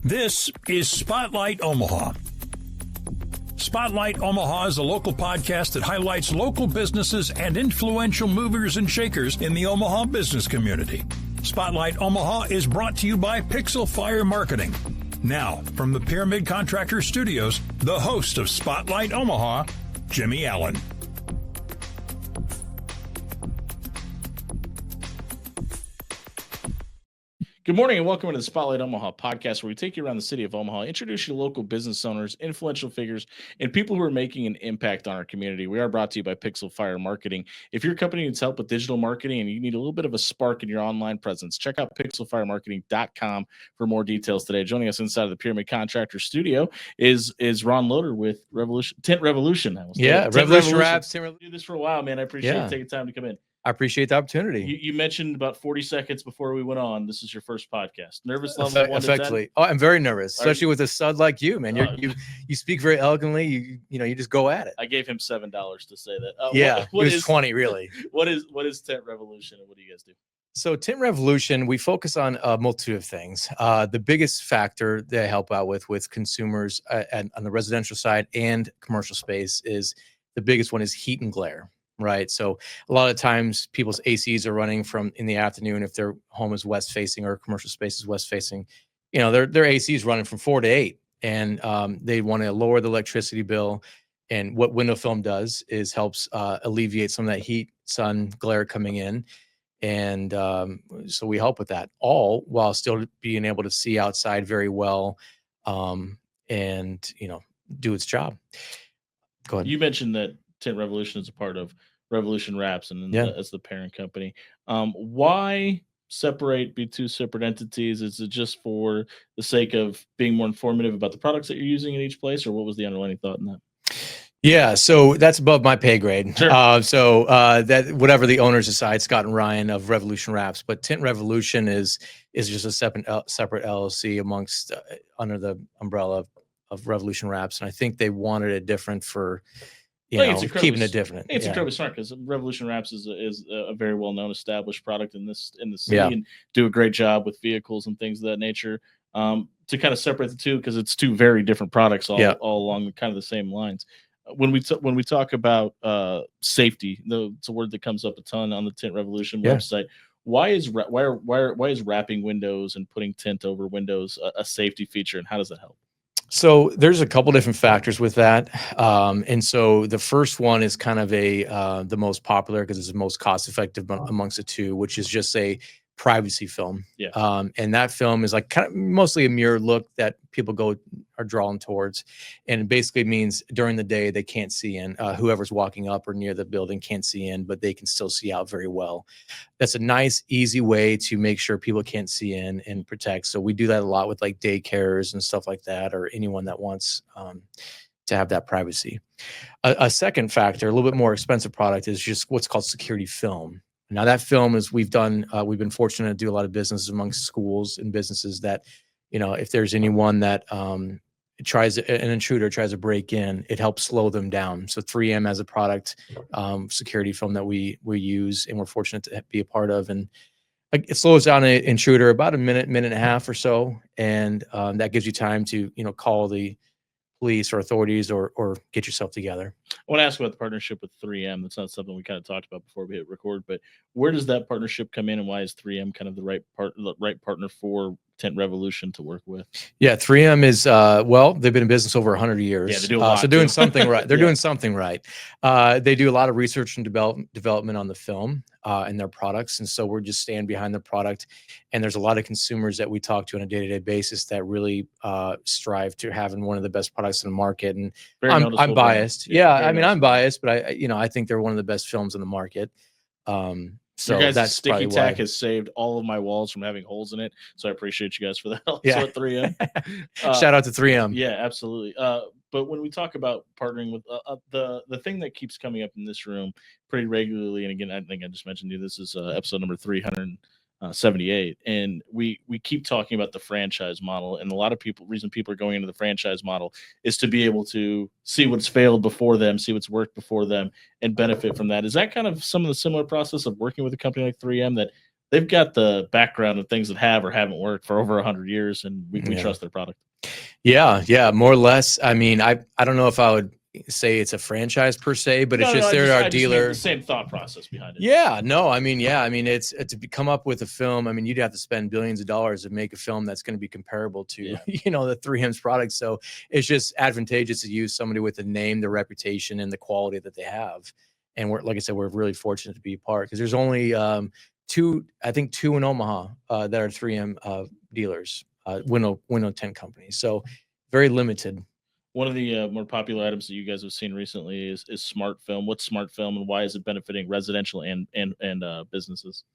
This is Spotlight Omaha. Spotlight Omaha is a local podcast that highlights local businesses and influential movers and shakers in the Omaha business community. Spotlight Omaha is brought to you by Pixel Fire Marketing. Now, from the Pyramid Contractor Studios, the host of Spotlight Omaha, Jimmy Allen. Good morning and welcome to the Spotlight Omaha podcast, where we take you around the city of Omaha, introduce you to local business owners, influential figures, and people who are making an impact on our community. We are brought to you by Pixel Fire Marketing. If your company needs help with digital marketing and you need a little bit of a spark in your online presence, check out pixelfiremarketing.com for more details today. Joining us inside of the Pyramid Contractor Studio is Ron Loder with Tint Revolution. Revolution Wraps. Do this for a while, man. I appreciate you taking time to come in. I appreciate the opportunity. You mentioned about 40 seconds before we went on, this is your first podcast. Nervous level 1 to 10? Oh, I'm very nervous, especially with a stud like you, man. You speak very elegantly. You just go at it. I gave him $7 to say that. It was 20, really. What is Tint Revolution, and what do you guys do? So Tint Revolution, we focus on a multitude of things. The biggest factor that I help out with consumers on the residential side and commercial space is the biggest one is heat and glare. Right. So a lot of times people's ACs are running from in the afternoon if their home is west facing or commercial space is west facing. Their AC is running from 4 to 8, and they want to lower the electricity bill. And what window film does is helps alleviate some of that heat, sun, glare coming in. And so we help with that, all while still being able to see outside very well and do its job. Go ahead. You mentioned that Tint Revolution is a part of Revolution Wraps and as the parent company. Why be two separate entities? Is it just for the sake of being more informative about the products that you're using in each place, or what was the underlying thought in that? Yeah, so that's above my pay grade. Sure. That whatever the owners decide, Scott and Ryan of Revolution Wraps, but Tint Revolution is just a separate LLC under the umbrella of Revolution Wraps, and I think they wanted it different for keeping it different. It's incredibly smart because Revolution Wraps is a very well known established product in the city and do a great job with vehicles and things of that nature. To kind of separate the two, because it's two very different products all along kind of the same lines. When we talk about safety, it's a word that comes up a ton on the Tint Revolution website. Why is wrapping windows and putting tint over windows a safety feature, and how does that help? So there's a couple different factors with that. And so the first one is kind of the most popular because it's the most cost effective amongst the two, which is just a privacy film. Yeah. And that film is like kind of mostly a mirror look that people are drawn towards. And it basically means during the day, they can't see in. Whoever's walking up or near the building can't see in, but they can still see out very well. That's a nice, easy way to make sure people can't see in and protect. So we do that a lot with like daycares and stuff like that, or anyone that wants to have that privacy. A second factor, a little bit more expensive product, is just what's called security film. Now that film is we've been fortunate to do a lot of business amongst schools and businesses that, if there's anyone that an intruder tries to break in, it helps slow them down. So 3M has a product, security film that we use, and we're fortunate to be a part of. And it slows down an intruder about a minute and a half or so. And that gives you time to, call the police or authorities or get yourself together. I want to ask about the partnership with 3M. That's not something we kind of talked about before we hit record, but where does that partnership come in, and why is 3M kind of the right partner for Tint Revolution to work with? Yeah, 3M is they've been in business over 100 years. Yeah, they do a lot. So doing something right. They're doing something right. They do a lot of research and development on the film and their products, and so we're just staying behind the product. And there's a lot of consumers that we talk to on a day-to-day basis that really strive to having one of the best products in the market. And I'm biased. I'm biased, but I think they're one of the best films in the market. So your guys' sticky tack has saved all of my walls from having holes in it. So I appreciate you guys for that. Also at 3M. Shout out to 3M. Yeah, absolutely. But when we talk about partnering with the thing that keeps coming up in this room pretty regularly, and again, I think I just mentioned to you, this is episode number 378, and we keep talking about the franchise model, and a lot of reason people are going into the franchise model is to be able to see what's failed before them, see what's worked before them, and benefit from that. Is that kind of some of the similar process of working with a company like 3M, that they've got the background of things that have or haven't worked for over 100 years, and we trust their product. Yeah, more or less. I mean, I don't know if I would say it's a franchise per se, but it's just they're our dealer. The same thought process behind it. Yeah, no, I mean, it's to come up with a film. I mean, you'd have to spend billions of dollars to make a film that's going to be comparable to, the 3M's product. So it's just advantageous to use somebody with the name, the reputation, and the quality that they have. And we're, like I said, we're really fortunate to be a part, because there's only two in Omaha that are 3M dealers, window tint companies. So very limited. One of the more popular items that you guys have seen recently is smart film. What's smart film, and why is it benefiting residential and businesses?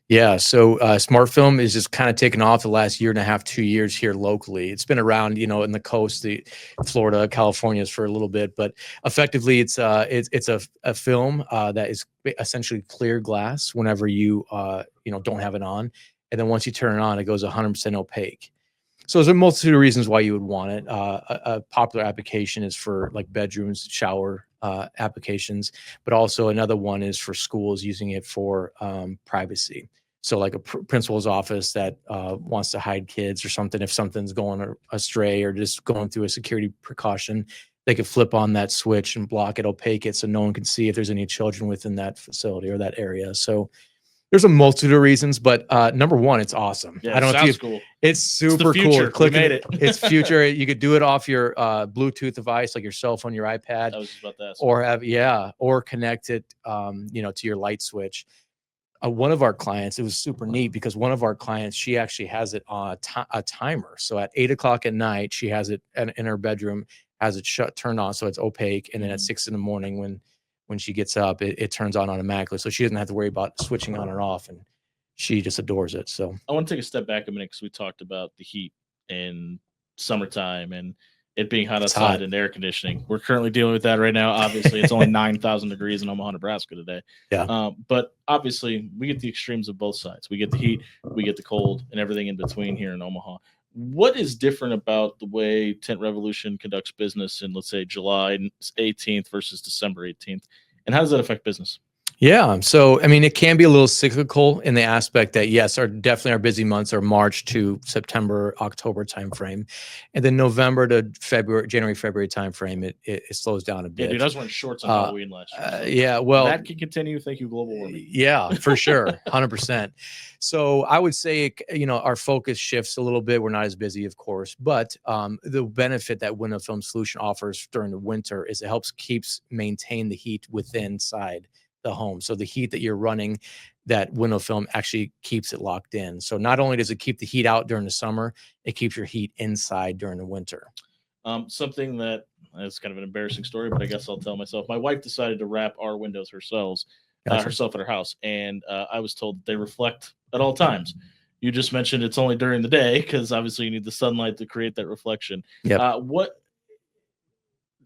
Yeah, so smart film is just kind of taken off the last 1.5 to 2 years here locally. It's been around, in the coast, Florida, California for a little bit, but effectively it's a film that is essentially clear glass whenever you don't have it on, and then once you turn it on, it goes 100% opaque. So there's a multitude of reasons why you would want it. A popular application is for like bedrooms, shower applications, but also another one is for schools using it for privacy. So like a principal's office that wants to hide kids or something, if something's going astray or just going through a security precaution, they could flip on that switch and block it, opaque it, so no one can see if there's any children within that facility or that area. So there's a multitude of reasons, but number one, it's awesome. Yeah, I don't know if cool. It's super cool. Click it. It's future. You could do it off your Bluetooth device, like your cell phone, your iPad, I was just about to ask. or connect it, to your light switch. One of our clients, it was super neat because one of our clients, she actually has it on a timer. So at 8 o'clock at night, she has it in her bedroom, has it turned on, so it's opaque, and then at 6 in the morning when she gets up, it turns on automatically. So she doesn't have to worry about switching on or off, and she just adores it. So I want to take a step back a minute, because we talked about the heat in summertime and it being hot outside and air conditioning. We're currently dealing with that right now. Obviously, it's only 9,000 degrees in Omaha, Nebraska today. Yeah. But obviously, we get the extremes of both sides. We get the heat, we get the cold, and everything in between here in Omaha. What is different about the way Tint Revolution conducts business in, let's say, July 18th versus December 18th? And how does that affect business? Yeah. So, I mean, it can be a little cyclical in the aspect that, yes, definitely our busy months are March to September, October timeframe. And then November to January, February timeframe, it slows down a bit. Yeah, dude, I was wearing shorts on Halloween last year. Yeah, well, that can continue. Thank you, global warming. Yeah, for sure. 100%. So I would say, our focus shifts a little bit. We're not as busy, of course, but the benefit that window film solution offers during the winter is it keeps maintain the heat inside the home. So the heat that you're running, that window film actually keeps it locked in. So not only does it keep the heat out during the summer, it keeps your heat inside during the winter. Something that is kind of an embarrassing story, but I guess I'll tell myself. My wife decided to wrap our windows herself at her house, and I was told that they reflect at all times. You just mentioned it's only during the day, because obviously you need the sunlight to create that reflection. Yep.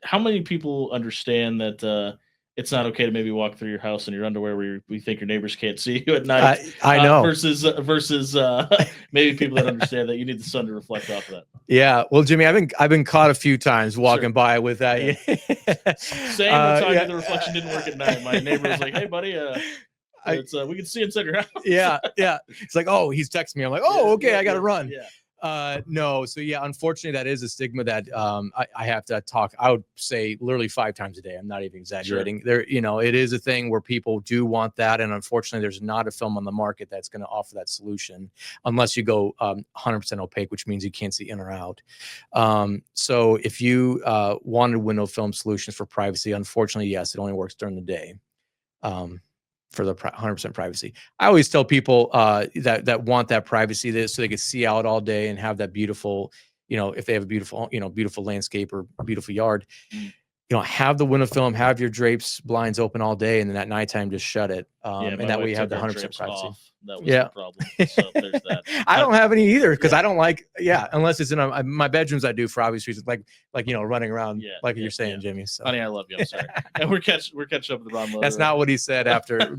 How many people understand that it's not okay to maybe walk through your house in your underwear where we think your neighbors can't see you at night? I know. Versus maybe people that understand that you need the sun to reflect off of that. Yeah. Well, Jimmy, I've been caught a few times walking by with that. Yeah. Same. The reflection didn't work at night. My neighbor was like, "Hey, buddy, we can see inside your house." Yeah. It's like, oh, he's texting me. I'm like, oh, okay, I got to run. Yeah. No. So yeah, unfortunately, that is a stigma that I have to talk. I would say literally 5 times a day. I'm not even exaggerating. Sure. There, it is a thing where people do want that, and unfortunately, there's not a film on the market that's going to offer that solution unless you go 100% opaque, which means you can't see in or out. So if you wanted window film solutions for privacy, unfortunately, yes, it only works during the day. For the 100% privacy. I always tell people that want that privacy, so they can see out all day and have that beautiful, if they have a beautiful landscape or beautiful yard, have the window film, have your drapes, blinds open all day, and then at nighttime just shut it. And that way you have the 100% privacy. That was the problem. So there's that. I don't have any either, because I don't like, unless it's in my bedrooms, I do for obvious reasons, like running around, you're saying, Jimmy. So. Honey, I love you. I'm sorry. And we're catching up with Ron Loder. That's not what he said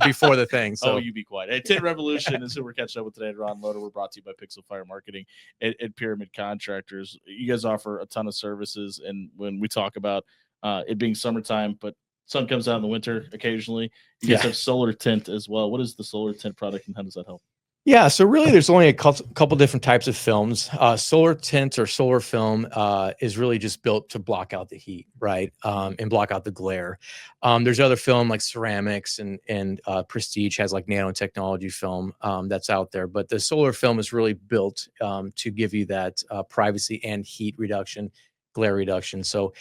before the thing. So. Oh, you be quiet. Hey, Tint Revolution is who we're catching up with today. Ron Loder. We're brought to you by Pixel Fire Marketing and Pyramid Contractors. You guys offer a ton of services, and when we talk about it being summertime, but sun comes out in the winter occasionally. You guys have solar tint as well. What is the solar tint product, and how does that help? Yeah, so really there's only a couple different types of films. Solar tint or solar film is really just built to block out the heat, right? And block out the glare. There's other film like ceramics and Prestige has like nanotechnology film that's out there. But the solar film is really built to give you that privacy and heat reduction, glare reduction. So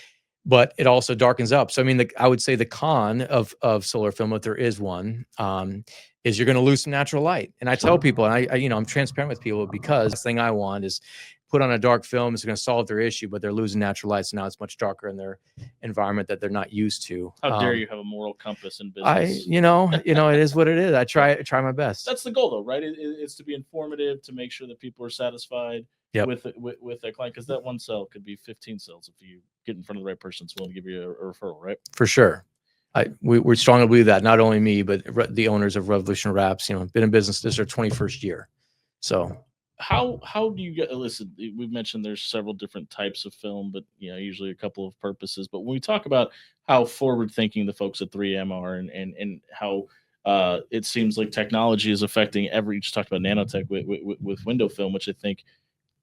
but it also darkens up. So I mean, I would say the con of solar film, if there is one, is you're going to lose some natural light. And I tell people, and I you know, I'm transparent with people because the thing I want is put on a dark film is going to solve their issue, but they're losing natural light, so now it's much darker in their environment that they're not used to. How dare you have a moral compass in business? It is what it is. I try my best. That's the goal, though, right? It's to be informative, to make sure that people are satisfied with their client, because that one sale could be 15 sales if you get in front of the right person that's willing to give you a referral, right? For sure. We strongly believe that, not only me, but the owners of Revolution Wraps, been in business, this is their 21st year. So how do you get, listen, we've mentioned there's several different types of film, but usually a couple of purposes. But when we talk about how forward thinking the folks at 3M are and how it seems like technology is affecting you just talked about nanotech with window film, which I think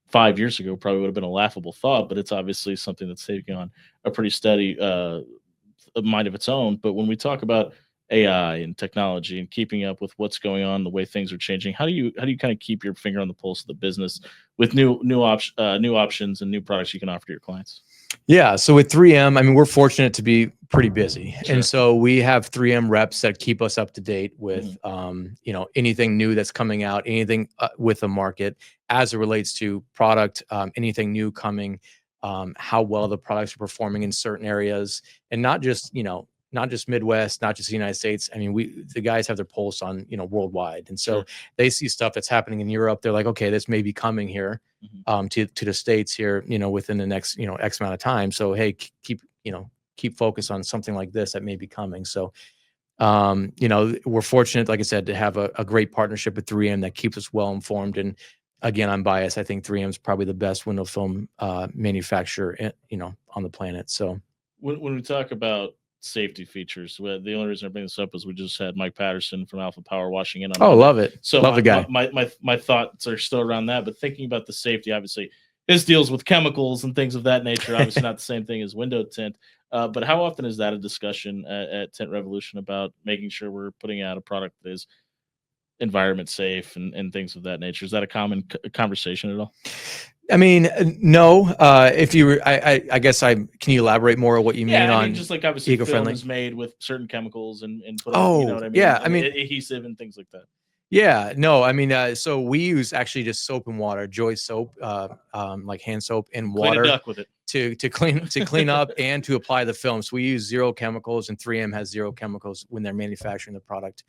5 years ago probably would have been a laughable thought, but it's obviously something that's taking on a pretty steady mind of its own. But when we talk about AI and technology and keeping up with what's going on, the way things are changing, how do you kind of keep your finger on the pulse of the business with new options and new products you can offer to your clients? Yeah, so with 3M, I mean, we're fortunate to be pretty busy, Sure. And so we have 3M reps that keep us up to date with anything new that's coming out, anything with the market as it relates to product, anything new coming, how well the products are performing in certain areas, and not just Midwest, not just the United States. I mean, the guys have their pulse on, worldwide. And so they see stuff that's happening in Europe. They're like, okay, this may be coming here, to the States here, within the next, X amount of time. So, hey, keep focused on something like this that may be coming. So, we're fortunate, like I said, to have a great partnership with 3M that keeps us well informed. And again, I'm biased. I think 3M is probably the best window film manufacturer, on the planet. So when we talk about safety features, the only reason I bring this up is we just had Mike Patterson from Alpha Power washing in on Monday. Love it. So love the guy. My thoughts are still around that, but thinking about the safety, obviously his deals with chemicals and things of that nature, obviously not the same thing as window tint. But how often is that a discussion at Tint Revolution about making sure we're putting out a product that is environment safe and things of that nature? Is that a common conversation at all? I mean, no. If you were, I guess can you elaborate more on what you mean on just like obviously film is made with certain chemicals and put you know what I mean? Yeah, I mean adhesive and things like that. Yeah, no, I mean, so we use actually just soap and water, Joy soap, like hand soap and water Clean a duck with it. to clean up and to apply the film. So we use zero chemicals, and 3M has zero chemicals when they're manufacturing the product.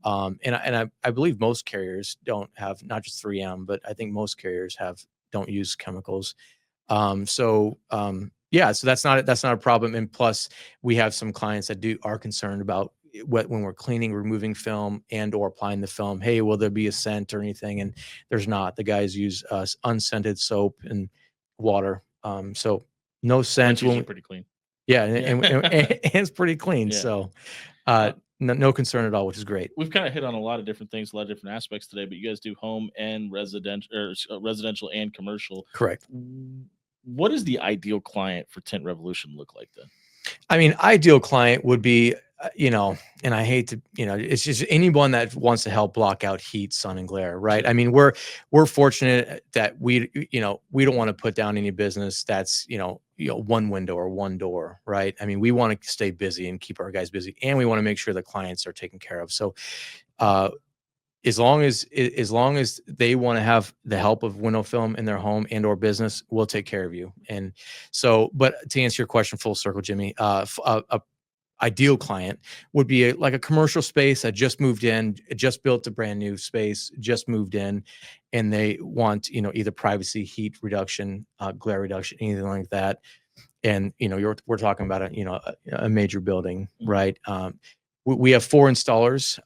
And I believe most carriers don't have, not just 3M, but I think most carriers don't use chemicals. Yeah, so that's not a problem. And plus, we have some clients that are concerned about when we're cleaning, removing film and or applying the film. Hey, will there be a scent or anything? And there's not. The guys use unscented soap and water. So no scent. Pretty clean. Yeah, and it's pretty clean. Yeah. So no concern at all, which is great. We've kind of hit on a lot of different things, a lot of different aspects today, but you guys do home and residential and commercial. Correct. What does the ideal client for Tint Revolution look like then? I mean, ideal client would be, and I hate to, it's just anyone that wants to help block out heat, sun, and glare, right? I mean, we're fortunate that we don't want to put down any business that's, one window or one door, right? I mean, we want to stay busy and keep our guys busy, and we want to make sure the clients are taken care of. So, as long as they want to have the help of window film in their home and or business, we'll take care of you. And so, but to answer your question full circle, Jimmy, a ideal client would be like a commercial space that just moved in, just built a brand new space, just moved in, and they want, either privacy, heat reduction, glare reduction, anything like that. And, we're talking about a major building, right? We have 4 installers,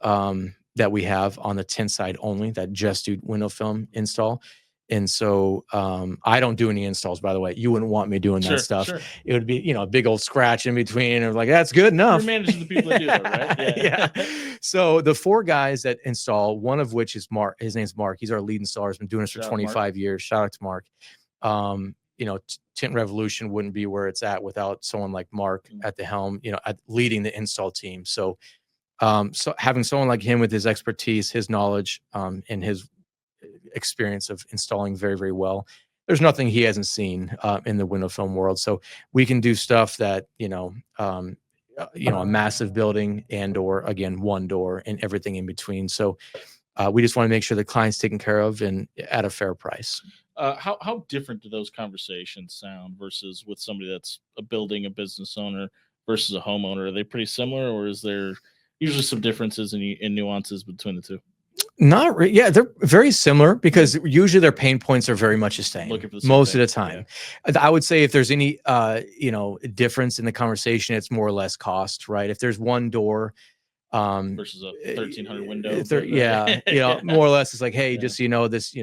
that we have on the tint side only that just do window film install. And so I don't do any installs, by the way. You wouldn't want me doing that stuff. Sure. It would be, a big old scratch in between. And like, that's good enough. You're managing the people that do it, right? Yeah. So the 4 guys that install, one of which is Mark. His name's Mark. He's our lead installer. He's been doing this for 25 years. Shout out to Mark. Tint Revolution wouldn't be where it's at without someone like Mark at the helm, leading the install team. So having someone like him with his expertise, his knowledge, and his experience of installing very, very well, there's nothing he hasn't seen in the window film world. So we can do stuff that, a massive building or again, one door and everything in between. So we just want to make sure the client's taken care of and at a fair price. How different do those conversations sound versus with somebody that's a business owner versus a homeowner? Are they pretty similar, or is there usually some differences in nuances between the two? Not really. Yeah, they're very similar because usually their pain points are very much the same most of the time. Yeah. I would say if there's any, difference in the conversation, it's more or less cost, right? If there's one door versus a 1,300 window, more or less, it's like, hey, just this,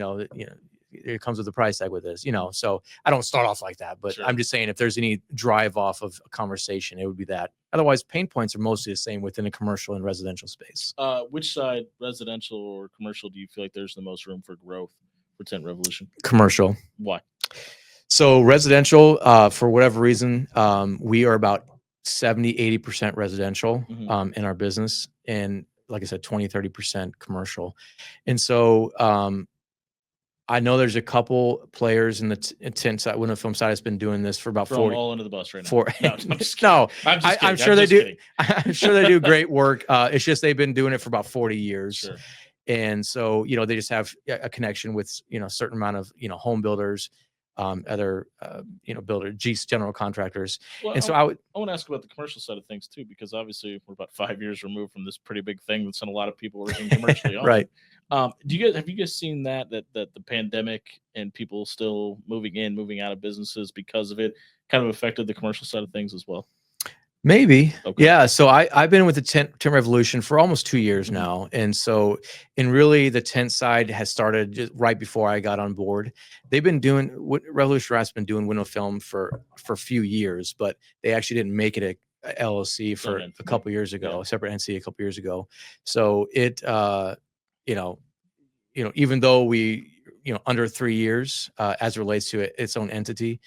it comes with a price tag with this, so I don't start off like that, but I'm just saying if there's any drive off of a conversation, it would be that. Otherwise, pain points are mostly the same within a commercial and residential space. Which side, residential or commercial, do you feel like there's the most room for growth for Tint Revolution? Commercial. Why? So residential, for whatever reason, we are about 70-80% residential in our business. And like I said, 20-30% commercial. And so I know there's a couple players in the tint side, window film side, that's been doing this for about 40. All under the bus right now. I'm sure they do. I'm sure they do great work. It's just they've been doing it for about 40 years. Sure. And so, they just have a connection with, a certain amount of, home builders, other, general contractors. Well, and so I want to ask about the commercial side of things too, because obviously we're about 5 years removed from this pretty big thing that's sent a lot of people working commercially on. Right. Have you guys seen that the pandemic and people still moving out of businesses because of it kind of affected the commercial side of things as well? Maybe. Okay. Yeah. So I've been with the Tint Revolution for almost 2 years now. And so, really the tent side has started just right before I got on board. They've been doing Revolution Rap's been doing window film for a few years, but they actually didn't make it a LLC for a couple years ago, a separate entity a couple years ago. So it, even though we, under 3 years, as it relates to its own entity,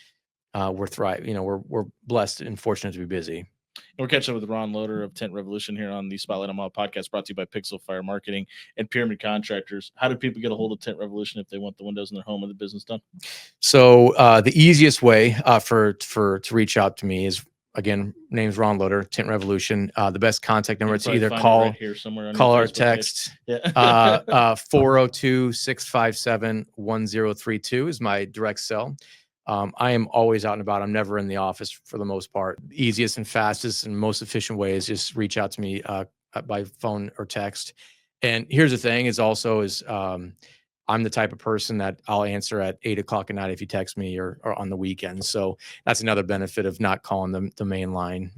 we're thriving. We're blessed and fortunate to be busy. And we're catching up with Ron Loder of Tint Revolution here on the Spotlight Omaha podcast, brought to you by Pixel Fire Marketing and Pyramid Contractors. How do people get a hold of Tint Revolution if they want the windows in their home or the business done? So the easiest way to reach out to me is, again, name's Ron Loder, Tint Revolution. The best contact number, it's either call or text. 402-657-1032 is my direct cell. I am always out and about. I'm never in the office for the most part. The easiest and fastest and most efficient way is just reach out to me by phone or text. And here's the thing I'm the type of person that I'll answer at 8 o'clock at night if you text me or on the weekend. So that's another benefit of not calling the main line.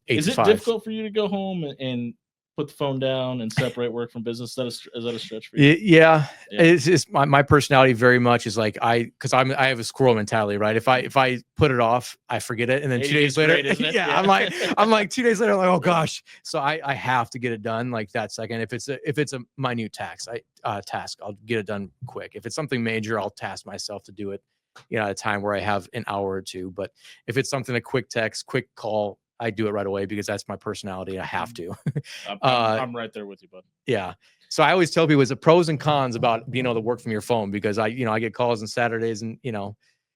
Is it difficult for you to go home and put the phone down and separate work from business? Is that a stretch for you? Yeah. It's my personality very much is like I have a squirrel mentality, right? If I put it off, I forget it, and then 2 days later, I'm like 2 days later, I'm like, oh gosh. So I have to get it done like that second. If it's a minute task, I'll get it done quick. If it's something major, I'll task myself to do it, at a time where I have an hour or two. But if it's something, a quick text, quick call, I do it right away because that's my personality. I have to. I'm right there with you, bud. Yeah. So I always tell people it's the pros and cons about being able to work from your phone, because I get calls on Saturdays, and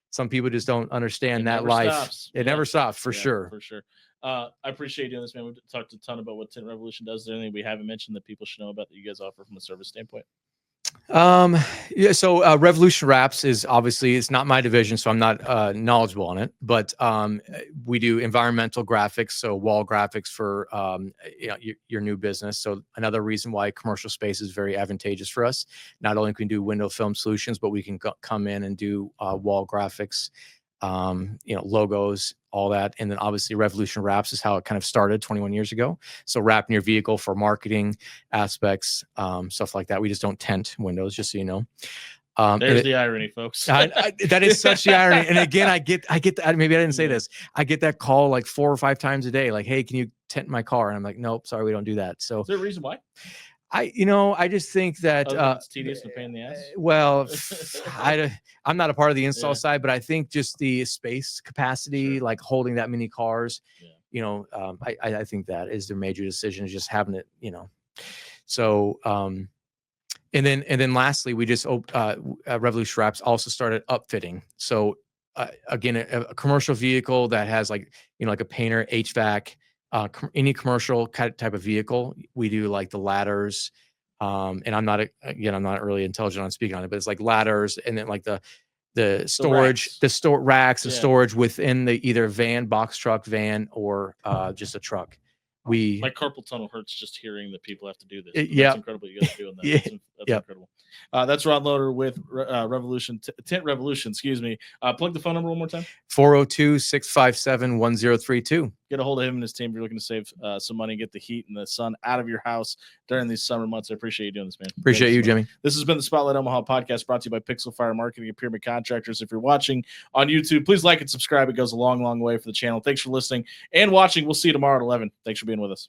some people just don't understand that life. It never stops for sure. For sure. I appreciate you doing this, man. We talked a ton about what Tint Revolution does. Is there anything we haven't mentioned that people should know about that you guys offer from a service standpoint? So Revolution Wraps is obviously, it's not my division, so I'm not knowledgeable on it, but we do environmental graphics, so wall graphics for your new business. So another reason why commercial space is very advantageous for us. Not only can we do window film solutions, but we can come in and do wall graphics, logos, all that. And then obviously Revolution Wraps is how it kind of started 21 years ago. So wrapping your vehicle for marketing aspects, stuff like that. We just don't tint windows, just so you know. There's the irony, folks. That is such the irony. And again, I get that. Maybe I didn't say this. I get that call like 4 or 5 times a day. Like, hey, can you tint my car? And I'm like, nope, sorry, we don't do that. So is there a reason why? I just think that it's tedious and a pain in the ass. Well, I'm not a part of the install side, but I think just the space capacity, like holding that many cars, I think that is the major decision, is just having it, So, and then lastly, we just Revolution Wraps also started upfitting. So again, a commercial vehicle that has like a painter, HVAC, any commercial type of vehicle, we do like the ladders. And I'm not really intelligent on speaking on it, but it's like ladders, and then like the storage, the racks and storage within the either van, box truck, van, or just a truck. My carpal tunnel hurts just hearing that people have to do this. That's incredible. You guys are doing that. That's incredible. That's Ron Loder with Tint Revolution. Excuse me. Plug the phone number one more time. 402-657-1032. Get a hold of him and his team if you're looking to save some money, get the heat and the sun out of your house during these summer months. I appreciate you doing this, man. Appreciate you, Jimmy. This has been the Spotlight Omaha podcast, brought to you by Pixel Fire Marketing and Pyramid Contractors. If you're watching on YouTube, please like and subscribe. It goes a long, long way for the channel. Thanks for listening and watching. We'll see you tomorrow at 11. Thanks for being with us.